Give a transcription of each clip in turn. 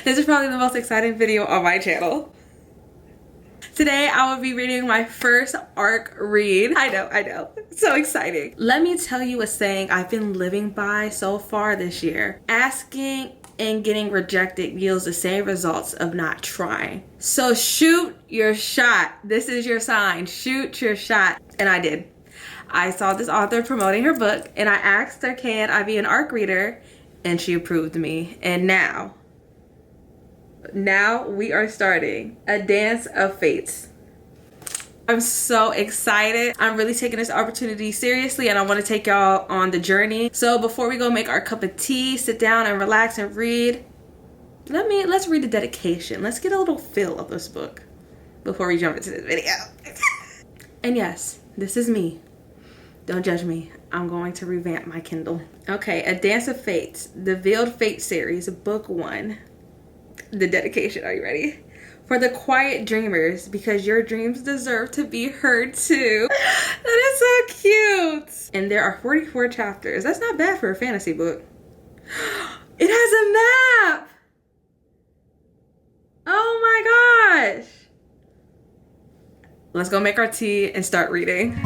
This is probably the most exciting video on my channel. Today I will be reading my first ARC read. I know. So exciting. Let me tell you a saying I've been living by so far this year. Asking and getting rejected yields the same results of not trying. So shoot your shot. This is your sign. Shoot your shot. And I did. I saw this author promoting her book and I asked her, can I be an ARC reader? And she approved me. And now we are starting A Dance of Fates. I'm so excited. I'm really taking this opportunity seriously and I want to take y'all on the journey. So before we go make our cup of tea, sit down and relax and read, let's read the dedication. Let's get a little feel of this book before we jump into this video. And yes, this is me. Don't judge me. I'm going to revamp my Kindle. Okay, A Dance of Fates, the Veiled Fate series, book 1. The dedication, are you ready? For the quiet dreamers, because your dreams deserve to be heard too. That is so cute. And there are 44 chapters. That's not bad for a fantasy book. It has a map. Oh my gosh. Let's go make our tea and start reading.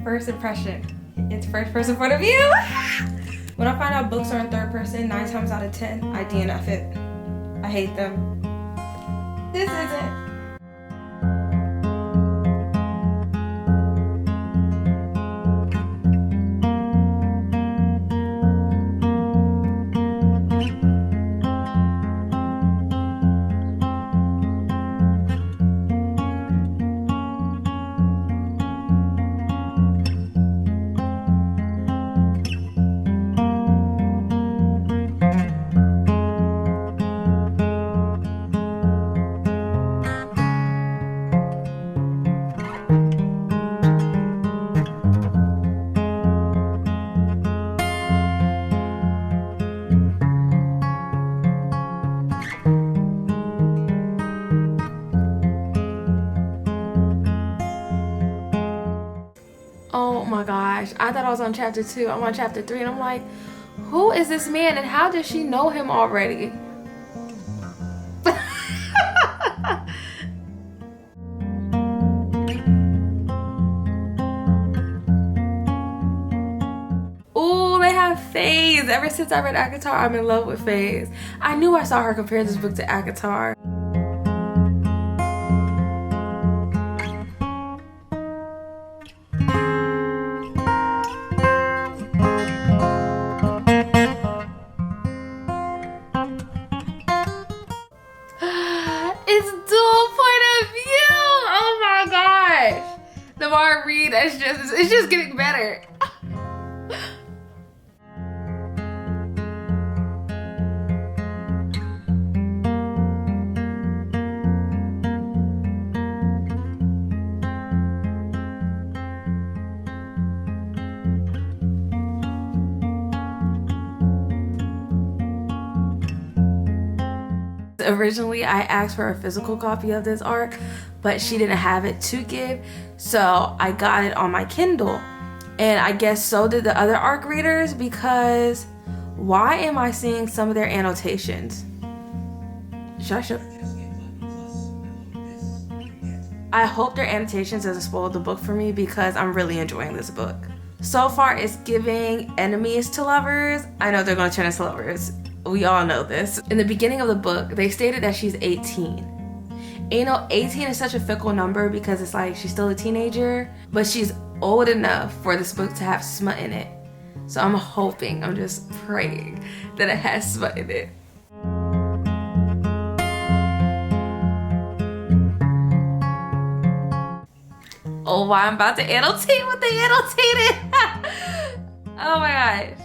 First impression. It's first person point of view. When I find out books are in third person, 9 times out of 10, I DNF it. I hate them. This isn't. Oh my gosh, I thought I was on chapter 2. I'm on chapter 3 and I'm like, who is this man and how does she know him already? Ooh, they have Faze. Ever since I read ACOTAR, I'm in love with Faze. I knew I saw her compare this book to ACOTAR. It's dual point of view. Oh my gosh. The more I read, it's just getting better. Originally, I asked for a physical copy of this ARC, but she didn't have it to give, so I got it on my Kindle. And I guess so did the other ARC readers, because why am I seeing some of their annotations? Should I show? I hope their annotations doesn't spoil the book for me, because I'm really enjoying this book. So far, it's giving enemies to lovers. I know they're going to turn into lovers. We all know this. In the beginning of the book, they stated that she's 18. And you know, 18 is such a fickle number because it's like she's still a teenager, but she's old enough for this book to have smut in it. So I'm hoping, I'm just praying that it has smut in it. Oh, I'm about to annotate what they annotated. Oh my gosh.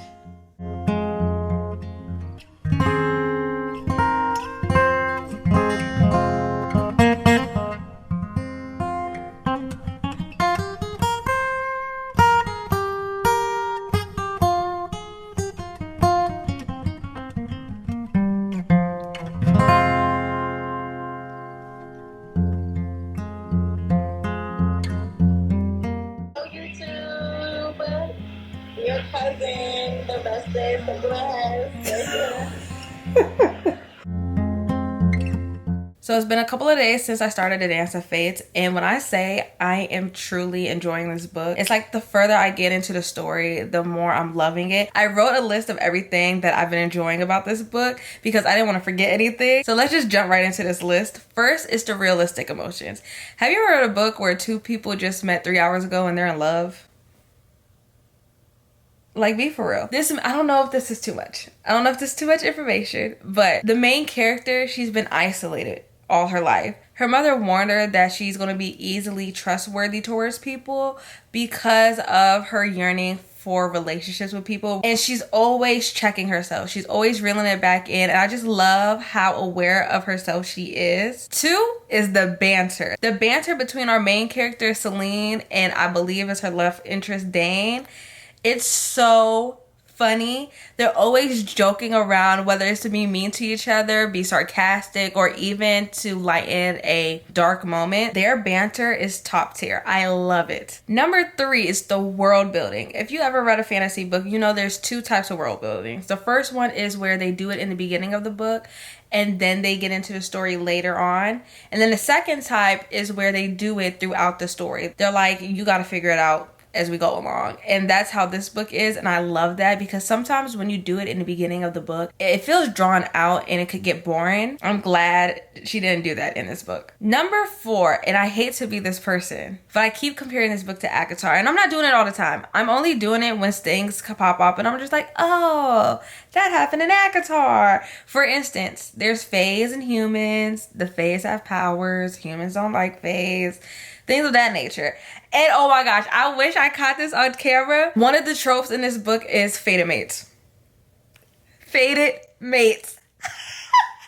Your cousin, the bestest, the blessed. So it's been a couple of days since I started A Dance of Fates, and when I say I am truly enjoying this book, it's like the further I get into the story, the more I'm loving it. I wrote a list of everything that I've been enjoying about this book because I didn't want to forget anything. So let's just jump right into this list. First is the realistic emotions. Have you ever read a book where two people just met 3 hours ago and they're in love? Like, be for real. I don't know if this is too much. I don't know if this is too much information, but the main character, she's been isolated all her life. Her mother warned her that she's going to be easily trustworthy towards people because of her yearning for relationships with people. And she's always checking herself. She's always reeling it back in. And I just love how aware of herself she is. 2 is the banter. The banter between our main character, Celine, and I believe it's her love interest, Dane. It's so funny. They're always joking around, whether it's to be mean to each other, be sarcastic, or even to lighten a dark moment. Their banter is top tier. I love it. Number 3 is the world building. If you ever read a fantasy book, you know there's 2 types of world building. The first one is where they do it in the beginning of the book and then they get into the story later on. And then the second type is where they do it throughout the story. They're like, you got to figure it out as we go along. And that's how this book is, and I love that because sometimes when you do it in the beginning of the book, it feels drawn out and it could get boring. I'm glad she didn't do that in this book. Number 4, and I hate to be this person, but I keep comparing this book to ACOTAR, and I'm not doing it all the time. I'm only doing it when things pop up and I'm just like, oh, that happened in ACOTAR. For instance, there's fays and humans. The fays have powers. Humans don't like fays. Things of that nature. And oh my gosh, I wish I caught this on camera. One of the tropes in this book is fated mates. Fated mates.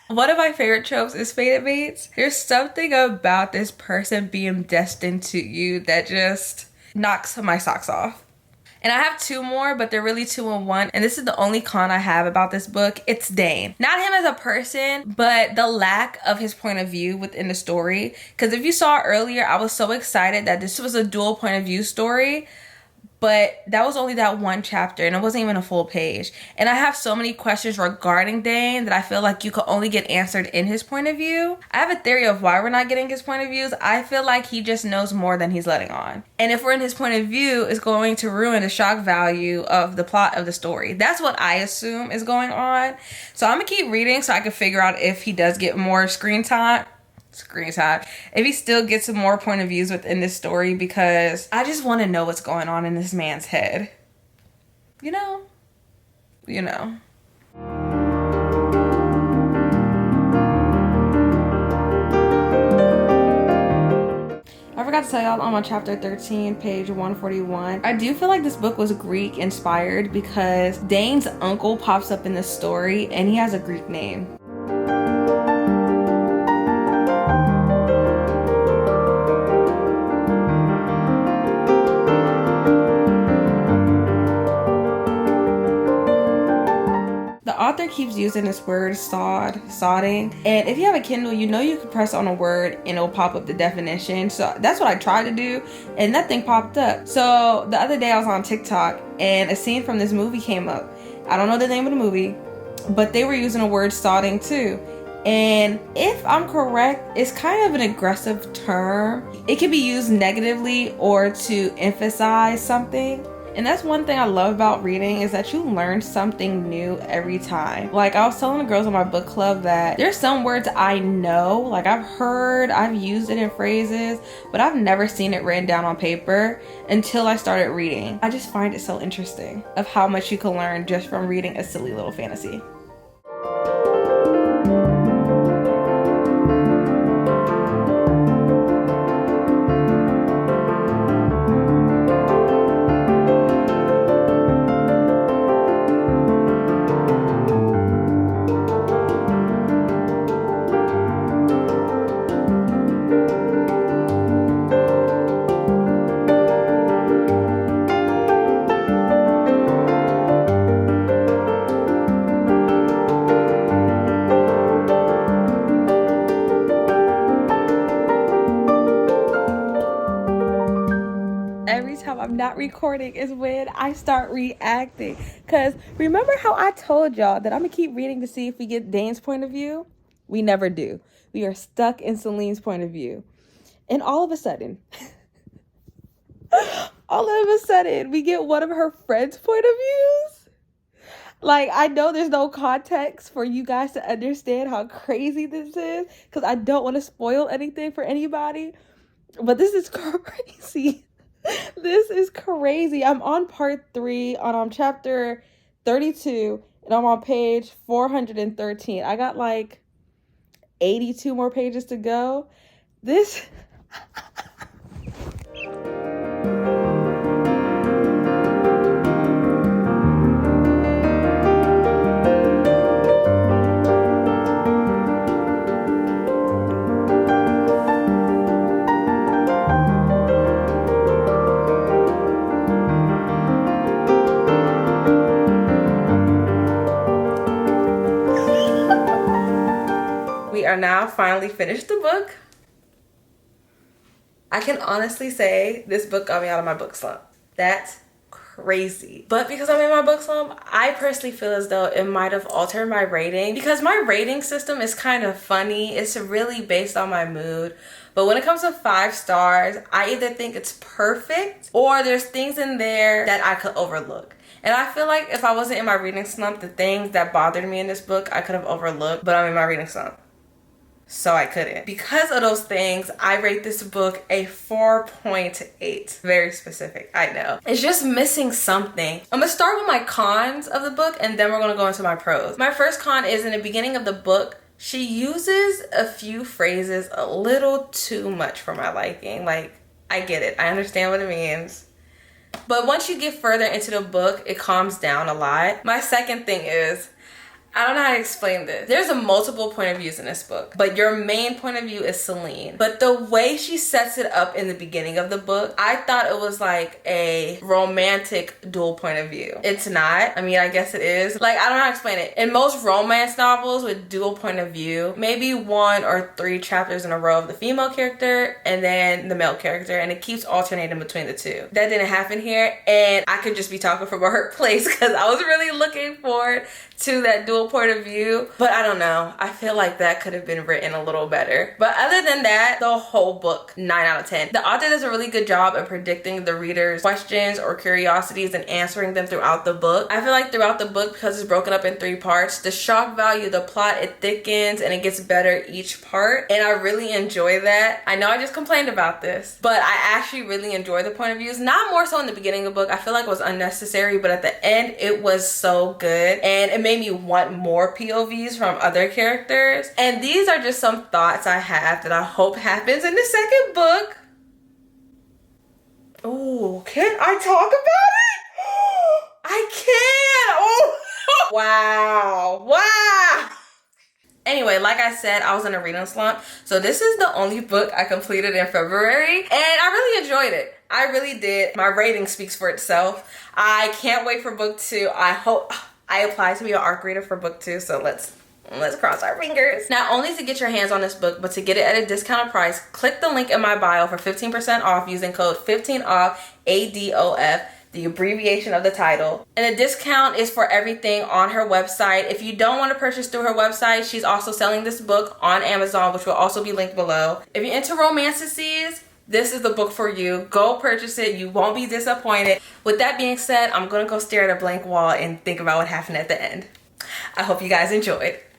One of my favorite tropes is fated mates. There's something about this person being destined to you that just knocks my socks off. And I have 2 more, but they're really 2 in 1. And this is the only con I have about this book. It's Dane. Not him as a person, but the lack of his point of view within the story. Because if you saw earlier, I was so excited that this was a dual point of view story. But that was only that 1 chapter and it wasn't even a full page. And I have so many questions regarding Dane that I feel like you could only get answered in his point of view. I have a theory of why we're not getting his point of views. I feel like he just knows more than he's letting on. And if we're in his point of view, it's going to ruin the shock value of the plot of the story. That's what I assume is going on. So I'm gonna keep reading so I can figure out if he does get more screen time. If he still gets some more point of views within this story, because I just want to know what's going on in this man's head. You know. I forgot to tell y'all, I'm on chapter 13, page 141. I do feel like this book was Greek inspired because Dane's uncle pops up in the story and he has a Greek name. Author keeps using this word sodding, and if you have a Kindle, you know you can press on a word and it'll pop up the definition. So that's what I tried to do and nothing popped up. So the other day I was on TikTok and a scene from this movie came up. I don't know the name of the movie, but they were using a word sodding too. And if I'm correct, it's kind of an aggressive term. It can be used negatively or to emphasize something. And that's one thing I love about reading, is that you learn something new every time. Like, I was telling the girls on my book club that there's some words I know, like I've used it in phrases, but I've never seen it written down on paper until I started reading. I just find it so interesting of how much you can learn just from reading a silly little fantasy. I'm not recording is when I start reacting. Because remember how I told y'all that I'm going to keep reading to see if we get Dane's point of view? We never do. We are stuck in Celine's point of view. And all of a sudden, we get one of her friends' point of views. Like, I know there's no context for you guys to understand how crazy this is, because I don't want to spoil anything for anybody. But this is crazy. This is crazy. I'm on part 3 on chapter 32, and I'm on page 413. I got like 82 more pages to go. This... We are now finally finished the book. I can honestly say this book got me out of my book slump. That's crazy. But because I'm in my book slump, I personally feel as though it might have altered my rating, because my rating system is kind of funny. It's really based on my mood. But when it comes to 5 stars, I either think it's perfect or there's things in there that I could overlook. And I feel like if I wasn't in my reading slump, the things that bothered me in this book, I could have overlooked, but I'm in my reading slump, so I couldn't. Because of those things, I rate this book a 4.8. Very specific, I know. It's just missing something. I'm gonna start with my cons of the book, and then we're gonna go into my pros. My first con is in the beginning of the book, she uses a few phrases a little too much for my liking. Like, I get it, I understand what it means. But once you get further into the book, it calms down a lot. My second thing is, I don't know how to explain this. There's a multiple point of views in this book, but your main point of view is Celine. But the way she sets it up in the beginning of the book, I thought it was like a romantic dual point of view. It's not. I mean, I guess it is. Like, I don't know how to explain it. In most romance novels with dual point of view, maybe 1 or 3 chapters in a row of the female character and then the male character, and it keeps alternating between the two. That didn't happen here, and I could just be talking from a hurt place because I was really looking forward to that dual point of view. But I don't know, I feel like that could have been written a little better. But other than that, the whole book, 9 out of 10. The author does a really good job of predicting the reader's questions or curiosities and answering them throughout the book. I feel like throughout the book, because it's broken up in 3 parts, the shock value, the plot, it thickens and it gets better each part, and I really enjoy that. I know I just complained about this, but I actually really enjoy the point of views. Not more so in the beginning of the book, I feel like it was unnecessary, but at the end it was so good, and it made me want more POVs from other characters. And these are just some thoughts I have that I hope happens in the second book. Oh, can I talk about it? I can. Oh, wow. Anyway, like I said, I was in a reading slump, so this is the only book I completed in February, and I really enjoyed it. I really did. My rating speaks for itself. I can't wait for book 2. I hope I applied to be an ARC reader for book 2, so let's cross our fingers. Not only to get your hands on this book, but to get it at a discounted price, click the link in my bio for 15% off using code 15OFF, ADOF, the abbreviation of the title. And the discount is for everything on her website. If you don't want to purchase through her website, she's also selling this book on Amazon, which will also be linked below. If you're into romances, this is the book for you. Go purchase it. You won't be disappointed. With that being said, I'm gonna go stare at a blank wall and think about what happened at the end. I hope you guys enjoyed.